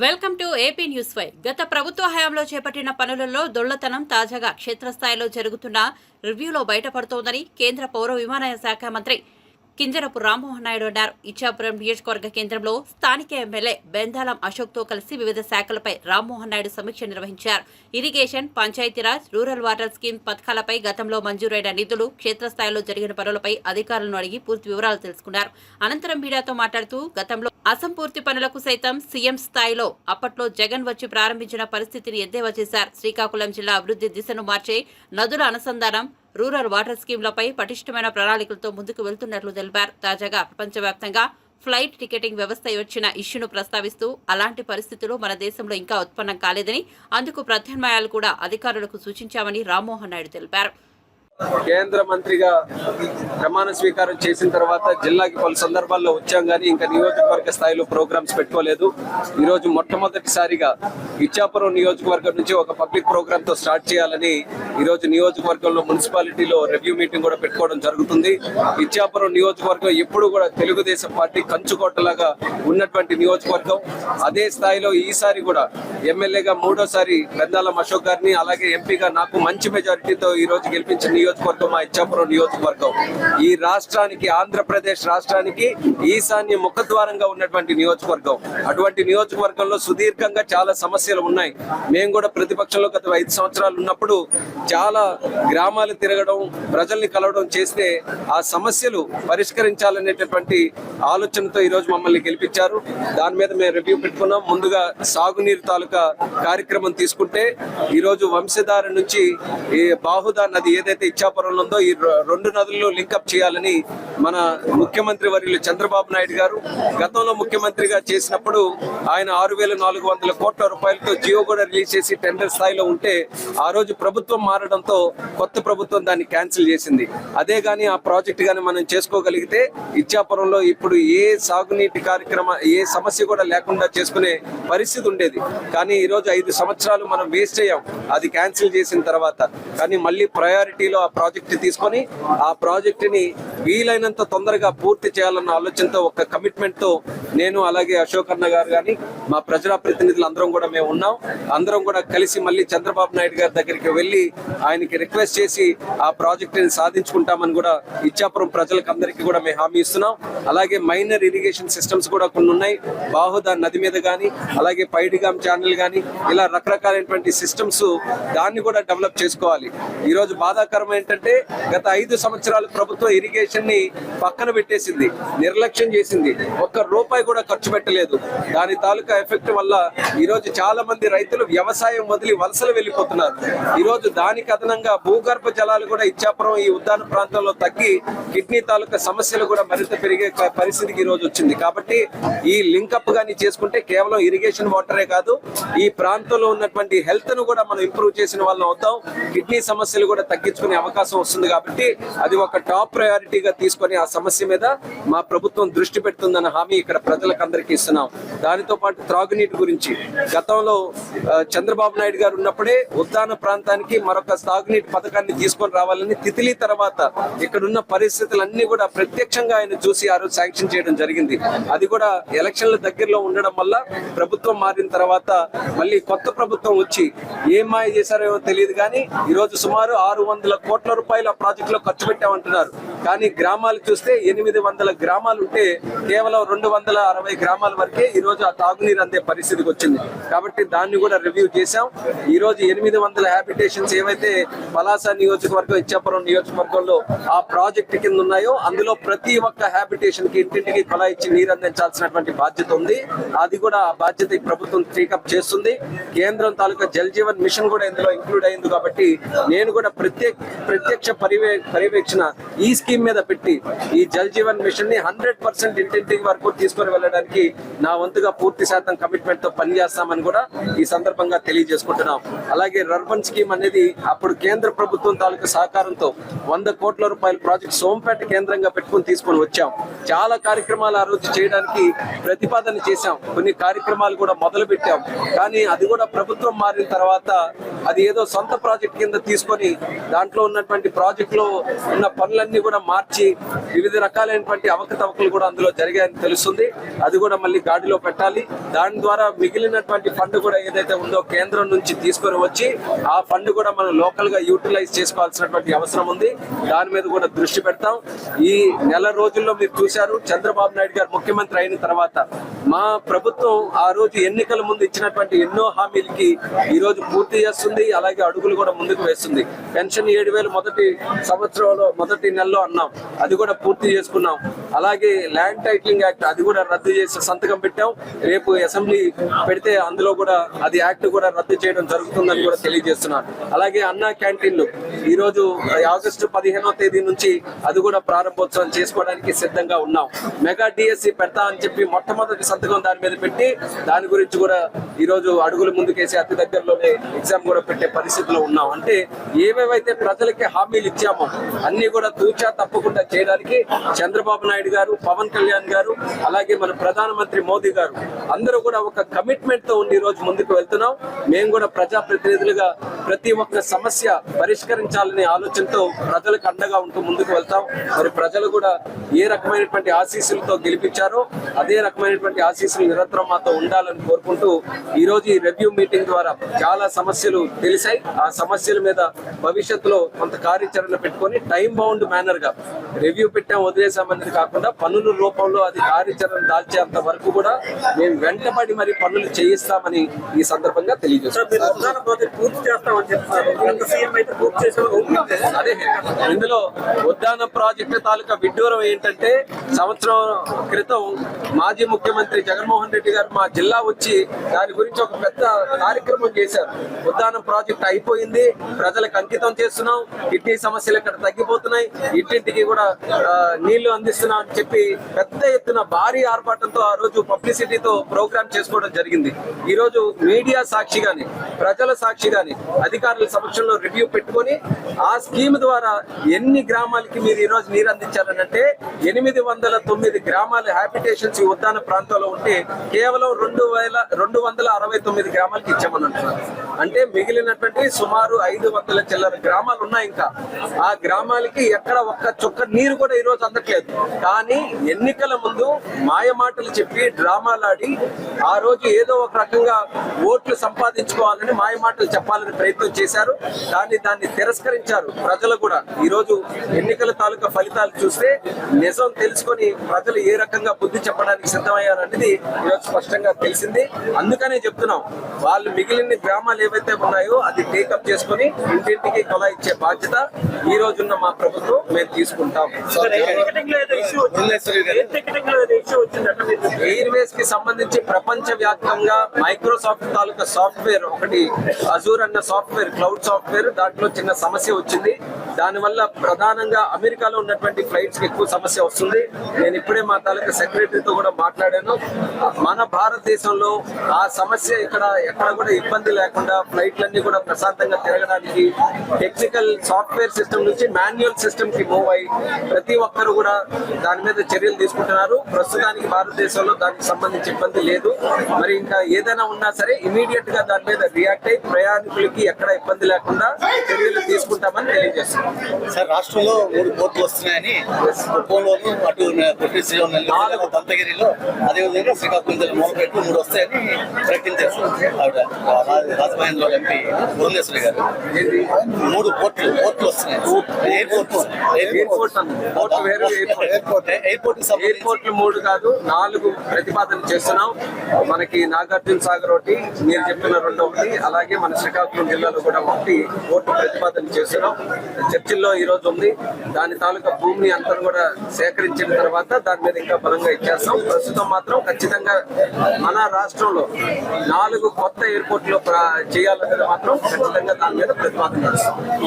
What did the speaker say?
Welcome to AP news 5. గత ప్రభుత్వ హయాంలో చేపట్టిన పనులలో దొళ్లతనం తాజాగా క్షేత్రస్థాయిలో జరుగుతున్న రివ్యూలో బయటపడుతోందని కేంద్ర పౌర విమానయాన శాఖ మంత్రి కింజరపు రామ్మోహన్ నాయుడు అన్నారు. ఇచ్చాపురం నియోజకవర్గ కేంద్రంలో స్థానిక ఎమ్మెల్యే బెందాలం అశోక్తో కలిసి వివిధ శాఖలపై రామ్మోహన్ నాయుడు సమీక్ష నిర్వహించారు. Irrigation, Panchayati Raj, rural water scheme పథకాలపై గతంలో మంజూరైన నిధులు, క్షేత్రస్థాయిలో జరిగిన పనులపై అధికారులను అడిగి పూర్తి వివరాలు తెలుసుకున్నారు. అనంతరం మీడియాతో మాట్లాడుతూ గతంలో అసంపూర్తి పనులకు సైతం సీఎం స్థాయిలో అప్పట్లో జగన్ వచ్చి ప్రారంభించిన పరిస్థితిని ఎద్దేవా చేశారు. శ్రీకాకుళం జిల్లా అభివృద్ధి దిశను మార్చే నదుల అనుసంధానం, రూరల్ వాటర్ స్కీమ్లపై పటిష్టమైన ప్రణాళికలతో ముందుకు వెళ్తున్నట్లు తెలిపారు. తాజాగా ప్రపంచవ్యాప్తంగా ఫ్లైట్ టికెటింగ్ వ్యవస్థ వచ్చిన ఇష్యూను ప్రస్తావిస్తూ అలాంటి పరిస్థితులు మన దేశంలో ఇంకా ఉత్పన్నం కాలేదని, అందుకు ప్రత్యామ్నాయాలు కూడా అధికారులకు సూచించామని రామ్మోహన్ నాయుడు తెలిపారు. కేంద్ర మంత్రిగా ప్రమాణ స్వీకారం చేసిన తర్వాత జిల్లాకి పలు సందర్భాల్లో వచ్చాం కానీ ఇంకా నియోజకవర్గ స్థాయిలో ప్రోగ్రామ్స్ పెట్టుకోలేదు. ఈరోజు మొట్టమొదటిసారిగా ఇచ్చాపురం నియోజకవర్గం నుంచి ఒక పబ్లిక్ ప్రోగ్రామ్ తో స్టార్ట్ చేయాలని ఈరోజు నియోజకవర్గంలో మున్సిపాలిటీలో రివ్యూ మీటింగ్ కూడా పెట్టుకోవడం జరుగుతుంది. ఇచ్చాపురం నియోజకవర్గం ఎప్పుడు కూడా తెలుగుదేశం పార్టీ కంచుకోటలాగా ఉన్నటువంటి నియోజకవర్గం. అదే స్థాయిలో ఈసారి కూడా ఎమ్మెల్యేగా మూడోసారి బెందాలం అశోక్ గారిని, అలాగే ఎంపీగా నాకు మంచి మెజారిటీతో ఈ రోజు గెలిపించిన నియోజకవర్గం మా ఇచ్చాపురం నియోజకవర్గం. ఈ రాష్ట్రానికి, ఆంధ్రప్రదేశ్ రాష్ట్రానికి ఈశాన్య ముఖద్వారంగా ఉన్నటువంటి నియోజకవర్గం. అటువంటి నియోజకవర్గంలో సుదీర్ఘంగా చాలా సమస్యలు ఉన్నాయి. మేము కూడా ప్రతిపక్షంలో గత 5 సంవత్సరాలు ఉన్నప్పుడు చాలా గ్రామాలు తిరగడం, ప్రజల్ని కలవడం చేస్తే ఆ సమస్యలు పరిష్కరించాలనేటటువంటి ఆలోచనతో ఈ రోజు మమ్మల్ని గెలిపించారు. దాని మీద మేము రివ్యూ పెట్టుకున్నాం. ముందుగా సాగునీరు తాలూకా కార్యక్రమం తీసుకుంటే ఈ రోజు వంశధార నుంచి ఈ బాహుదా నది ఏదైతే ఇచ్చాపురంలో ఉందో ఈ 2 నదులను లింకప్ చేయాలని మన ముఖ్యమంత్రి వర్యులు చంద్రబాబు నాయుడు గారు గతంలో ముఖ్యమంత్రిగా చేసినప్పుడు ఆయన 6,400 కోట్ల రూపాయలతో జియో కూడా రిలీజ్ చేసి టెండర్ స్థాయిలో ఉంటే ఆ రోజు ప్రభుత్వం మారడంతో కొత్త ప్రభుత్వం దాన్ని క్యాన్సిల్ చేసింది. అదే గాని ఆ ప్రాజెక్ట్ గాని మనం చేసుకోగలిగితే ఇచ్చాపురంలో ఇప్పుడు ఏ సాగునీటి కార్యక్రమం, ఏ సమస్య కూడా లేకుండా చేసుకునే పరిస్థితి ఉండేది. కానీ ఈ రోజు 5 సంవత్సరాలు మనం వేస్ట్ అయ్యాం అది క్యాన్సిల్ చేసిన తర్వాత. కానీ మళ్ళీ ప్రయారిటీలో ఆ ప్రాజెక్ట్ తీసుకొని ఆ ప్రాజెక్ట్ ని వీలైనంత తొందరగా పూర్తి చేయాలన్న ఆలోచనతో, ఒక కమిట్మెంట్ తో నేను అలాగే అశోక్ అన్న గారు కానీ మా ప్రజాప్రతినిధులు అందరం కూడా మేము ఉన్నాం. అందరం కూడా కలిసి మళ్ళీ చంద్రబాబు నాయుడు గారి దగ్గరికి వెళ్ళి ఆయనకి రిక్వెస్ట్ చేసి ఆ ప్రాజెక్ట్ ని సాధించుకుంటామని కూడా ఇచ్చాపురం ప్రజలకు అందరికీ కూడా మేము హామీ ఇస్తున్నాం. అలాగే మైనర్ ఇరిగేషన్ సిస్టమ్స్ కూడా కొన్ని ఉన్నాయి. బాహుదా నది మీద కానీ, అలాగే పైడిగాం ఛానల్ కానీ, ఇలా రకరకాలైనటువంటి సిస్టమ్స్ దాన్ని కూడా డెవలప్ చేసుకోవాలి. ఈ రోజు బాధాకరం ఏంటంటే గత 5 సంవత్సరాలు ప్రభుత్వం ఇరిగేషన్ ని పక్కన పెట్టేసింది, నిర్లక్ష్యం చేసింది. ఒక్క రూపాయి కూడా ఖర్చు పెట్టలేదు. దాని తాలూకా ఎఫెక్ట్ వల్ల ఈ రోజు చాలా మంది రైతులు వ్యవసాయం వదిలి వలసలు వెళ్ళిపోతున్నారు. ఈ రోజు దానికి అదనంగా భూగర్భ జలాలు కూడా ఇచ్చాపురం ఈ ఉద్యాన ప్రాంతంలో తగ్గి కిడ్నీ తాలూకా సమస్యలు కూడా మరింత పెరిగే పరిస్థితికి ఈ రోజు వచ్చింది. కాబట్టి ఈ లింకప్ గాని చేసుకుంటే కేవలం ఇరిగేషన్ వాటరే కాదు, ఈ ప్రాంతంలో ఉన్నటువంటి హెల్త్ ను కూడా మనం ఇంప్రూవ్ చేసిన వాళ్ళం అవుతాం. కిడ్నీ సమస్యలు కూడా తగ్గించుకునే అవకాశం వస్తుంది. కాబట్టి అది ఒక టాప్ ప్రయారిటీగా తీసుకొని ఆ సమస్య మీద మా ప్రభుత్వం దృష్టి పెడుతుందన్న హామీ ఇక్కడ ప్రజలకు అందరికీ ఇస్తున్నాం. దానితో పాటు త్రాగునీటి గురించి గతంలో చంద్రబాబు నాయుడు గారు ఉన్నప్పుడే ఉద్యాన ప్రాంతానికి మరొక తాగునీటి పథకాన్ని తీసుకొని రావాలని తితిలి తర్వాత ఇక్కడున్న పరిస్థితులన్నీ కూడా ప్రత్యక్షంగా ఆయన చూసి ఆ రోజు శాంక్షన్ చేయడం జరిగింది. అది కూడా ఎలక్షన్ల దగ్గరలో ఉండడం వల్ల ప్రభుత్వం మారిన తర్వాత మళ్ళీ కొత్త ప్రభుత్వం వచ్చి ఏం మాయ చేశారో తెలియదు కానీ ఈ రోజు సుమారు 600 కోట్ల రూపాయలు ఆ ప్రాజెక్ట్ లో ఖర్చు పెట్టామంటున్నారు. కానీ గ్రామాలు చూస్తే 800 గ్రామాలు ఉంటే కేవలం 260 గ్రామాల వరకే ఈ రోజు ఆ తాగునీరు అందే పరిస్థితికి వచ్చింది. కాబట్టి దాన్ని కూడా రివ్యూ చేశాం. ఈ రోజు 800 హ్యాబిటేషన్స్ ఏవైతే పలాస నియోజకవర్గం, ఇచ్చాపురం నియోజకవర్గంలో ఆ ప్రాజెక్ట్ కింద ఉన్నాయో అందులో ప్రతి ఒక్క హ్యాబిటేషన్ కి ఇంటింటికి కొలా ఇచ్చి నీరు అందించాల్సినటువంటి బాధ్యత ఉంది. అది కూడా ఆ బాధ్యత ఈ ప్రభుత్వం టేకప్ చేస్తుంది. కేంద్రం తాలూకా జల్ జీవన్ మిషన్ కూడా ఇందులో ఇంక్లూడ్ అయింది. కాబట్టి నేను కూడా ప్రత్యక్ష పర్యవేక్షణ ఈ స్కీమ్ మీద పెట్టి ఈ జల్ జీవన్ మిషన్ ని 100% ఇంటింటికి వరకు తీసుకొని వెళ్ళడానికి నా వంతుగా పూర్తి శాతం కమిట్మెంట్ తో పనిచేస్తామని కూడా ఈ సందర్భంగా తెలియజేసుకుంటున్నాం. అలాగే రర్బన్ స్కీమ్ అనేది అప్పుడు కేంద్ర ప్రభుత్వం తాలూకా సహకారంతో 100 కోట్ల రూపాయల ప్రాజెక్ట్ సోంపేట కేంద్రంగా పెట్టుకుని తీసుకొని వచ్చాం. చాలా కార్యక్రమాలు ఆ రోజు చేయడానికి ప్రతిపాదన చేశాం. కొన్ని కార్యక్రమాలు కూడా మొదలు పెట్టాం. కానీ అది కూడా ప్రభుత్వం మారిన తర్వాత అది ఏదో సొంత ప్రాజెక్ట్ కింద తీసుకొని దాంట్లో ఉన్నటువంటి ప్రాజెక్ట్ లో ఉన్న పనులన్నీ కూడా మార్చి వివిధ రకాలైనటువంటి అవకతవకలు కూడా అందులో జరిగాయని తెలుస్తుంది. అది కూడా మళ్ళీ గాడిలో పెట్టాలి. దాని ద్వారా మిగిలినటువంటి ఫండ్ కూడా ఏదైతే ఉందో కేంద్రం నుంచి తీసుకొని వచ్చి ఆ ఫండ్ కూడా మనం లోకల్ గా యూటిలైజ్ చేసుకోవాల్సినటువంటి అవసరం ఉంది. దాని మీద కూడా దృష్టి పెడతాం. ఈ నెల రోజుల్లో మీరు చూశారు, చంద్రబాబు నాయుడు గారు ముఖ్యమంత్రి అయిన తర్వాత మా ప్రభుత్వం ఆ రోజు ఎన్నికల ముందు ఇచ్చినటువంటి ఎన్నో హామీలకి ఈ రోజు పూర్తి చేస్తుంది. అలాగే అడుగులు కూడా ముందుకు వేస్తుంది. పెన్షన్ 7,000 మొదటి సంవత్సరంలో మొదటి నెలలో అన్నాం, అది కూడా పూర్తి చేసుకున్నాం. అలాగే ల్యాండ్ టైటిలింగ్ యాక్ట్ అది కూడా రద్దు చేసి సంతకం పెట్టాం. రేపు అసెంబ్లీ పెడితే అందులో కూడా అది యాక్ట్ కూడా రద్దు చేయడం జరుగుతుందని కూడా తెలియజేస్తున్నాను. అలాగే అన్నా క్యాంటీన్లు ఈ రోజు ఆగస్టు 15వ తేదీ నుంచి అది కూడా ప్రారంభోత్సవం చేసుకోవడానికి సిద్ధంగా ఉన్నాం. మెగా డిఎస్సి పెడతా అని చెప్పి మొట్టమొదటి సంతకం దాని మీద పెట్టి దాని గురించి కూడా ఈ రోజు అడుగులు ముందుకేసి అతి దగ్గరలోనే ఎగ్జామ్ కూడా పెట్టే పరిస్థితిలో ఉన్నాం. అంటే ఏవేవైతే ప్రజలకి హామీలు ఇచ్చామో అన్ని కూడా తూచా తప్పకుండా చేయడానికి చంద్రబాబు నాయుడు గారు, పవన్ కళ్యాణ్ గారు, అలాగే మన ప్రధానమంత్రి మోదీ గారు అందరూ కూడా ఒక కమిట్మెంట్ తో ఉండి ఈ రోజు ముందుకు వెళ్తున్నాం. మేము కూడా ప్రజాప్రతినిధులుగా ప్రతి ఒక్క సమస్య పరిష్కరించాలనే ఆలోచనతో ప్రజలకు అండగా ఉంటూ ముందుకు వెళ్తాం. మరి ప్రజలు కూడా ఏ రకమైనటువంటి ఆశీస్సులతో గెలిపించారో అదే రకమైనటువంటి ఆశీస్సులు నిరంతరం మాతో ఉండాలని కోరుకుంటూ ఈ రోజు ఈ రివ్యూ మీటింగ్ ద్వారా చాలా సమస్యలు తెలిసాయి. ఆ సమస్యల మీద భవిష్యత్తులో కొంత కార్యాచరణ పెట్టుకొని టైం బౌండ్ మేనర్ గా రివ్యూ పెట్టాం వదిలేసామనేది కాకుండా పనుల రూపంలో అది కార్యాచరణ దాల్చేంత వరకు కూడా మేము వెంటబడి మరి పనులు చేయిస్తామని ఈ సందర్భంగా తెలియజేస్తాం. అదే ఇందులో ఉద్దాన ప్రాజెక్టు తాలూకా విడ్డూరం ఏంటంటే సంవత్సరం క్రితం మాజీ ముఖ్యమంత్రి జగన్మోహన్ రెడ్డి గారు మా జిల్లా వచ్చి దాని గురించి ఒక పెద్ద కార్యక్రమం చేశారు. ఉద్దానం ప్రాజెక్ట్ అయిపోయింది, ప్రజలకు అంకితం చేస్తున్నాం, కిడ్నీ సమస్యలు ఇక్కడ తగ్గిపోతున్నాయి, ఇంటింటికి కూడా నీళ్లు అందిస్తున్నాం అని చెప్పి పెద్ద ఎత్తున భారీ ఆర్భాటంతో ఆ రోజు పబ్లిసిటీతో ప్రోగ్రామ్ చేసుకోవడం జరిగింది. ఈ రోజు మీడియా సాక్షిగాని ప్రజల సాక్షిగాని అధికారుల సమక్షంలో రివ్యూ పెట్టుకొని ఆ స్కీమ్ ద్వారా ఎన్ని గ్రామాలకి మీరు ఈ రోజు నీరు అందించారనంటే 809 గ్రామాల హ్యాబిటేషన్స్ ఈ ఉద్దాన ప్రాంతంలో ఉంటే కేవలం 269 గ్రామాలకి ఇచ్చామని అంటున్నారు. అంటే మిగిలినటువంటి సుమారు 500 చిల్లర గ్రామాలు ఉన్నాయి. ఇంకా ఆ గ్రామాలకి ఎక్కడ ఒక్క చుక్క నీరు కూడా ఈ రోజు అందట్లేదు. కానీ ఎన్నికల ముందు మాయ మాటలు చెప్పి డ్రామాలాడి ఆ రోజు ఏదో ఒక రకంగా ఓట్లు సంపాదించుకోవాలని మాయ మాటలు చెప్పాలని ప్రయత్నం చేశారు. కానీ దాన్ని తిరస్కరించారు ప్రజలు కూడా. ఈ రోజు ఎన్నికల తాలూకా ఫలితాలు చూస్తే నిజం తెలుసుకొని ప్రజలు ఏ రకంగా బుద్ధి చెప్పడానికి సిద్ధమయ్యారనేది ఈరోజు స్పష్టంగా తెలిసింది. అందుకనే చెప్తున్నాం, వాళ్ళు మిగిలిన గ్రామాలు ఏవైతే ఉన్నాయో అది టేకప్ చేసుకుని ఇంటింటికి కొలా ఇచ్చే బాధ్యత ఈ రోజున్న మా ప్రభుత్వం మేము తీసుకుంటాం. ఎయిర్వేస్ కి సంబంధించి ప్రపంచ వ్యాప్తంగా మైక్రోసాఫ్ట్ తాలూకా సాఫ్ట్వేర్ ఒకటి అజూర్ అన్న సాఫ్ట్వేర్, క్లౌడ్ సాఫ్ట్వేర్, దాంట్లో చిన్న సమస్య వచ్చింది. దానివల్ల ప్రధానంగా అమెరికాలో ఉన్నటువంటి ఫ్లైట్స్ కి ఎక్కువ సమస్య వస్తుంది. నేను ఇప్పుడే మా తాలూకా సెక్రటరీతో కూడా మాట్లాడాను. మన భారతదేశంలో ఆ సమస్య ఎక్కడ కూడా ఇబ్బంది లేకుండా ఫ్లైట్లన్నీ కూడా ప్రశాంతంగా తిరగడానికి టెక్నికల్ సాఫ్ట్వేర్ సిస్టమ్ నుంచి మాన్యువల్ సిస్టమ్ కి మూవ్ అయ్యి ప్రతి ఒక్కరు కూడా దాని మీద చర్యలు తీసుకుంటున్నారు. ప్రస్తుతానికి భారతదేశంలో దానికి సంబంధించి ఇబ్బంది లేదు. మరి ఇంకా ఏదైనా ఉన్నా సరే ఇమీడియట్ గా దాని మీద రియాక్ట్ అయ్యి ప్రయాణికులకి ఎక్కడ ఇబ్బంది లేకుండా చర్యలు తీసుకుంటామని తెలియజేస్తున్నాం. సార్, రాష్ట్రంలో 3 పోర్టులు వస్తున్నాయని కుప్పంలోను, అటు దంతగిరిలో, అదేవిధంగా శ్రీకాకుళం జిల్లా మూలపేట 3 వస్తాయని ప్రకటించారు ఆవిడ రాజమహేంద్ర ఎంపీ భువనేశ్వరి గారు. 3 పోర్టులు వస్తున్నాయి. ఎయిర్పోర్ట్లు 3 కాదు 4 ప్రతిపాదన చేస్తున్నాం. మనకి నాగార్జున సాగర్ ఒకటి, మీరు చెప్పిన 2 ఒకటి, అలాగే మన శ్రీకాకుళం జిల్లాలో కూడా 1 పోర్టు ప్రతిపాదన చేస్తున్నాం. చర్చిల్లో ఈ రోజు ఉంది. దాని తాలూకా భూమిని అంతా కూడా సేకరించిన తర్వాత దాని మీద ఇంకా బలంగా ఇచ్చేస్తాం. ప్రస్తుతం మాత్రం ఖచ్చితంగా మన రాష్ట్రంలో 4 కొత్త ఎయిర్పోర్ట్లు చేయాలనేది మాత్రం ఖచ్చితంగా దాని మీద ప్రతిపాదన చేస్తాం.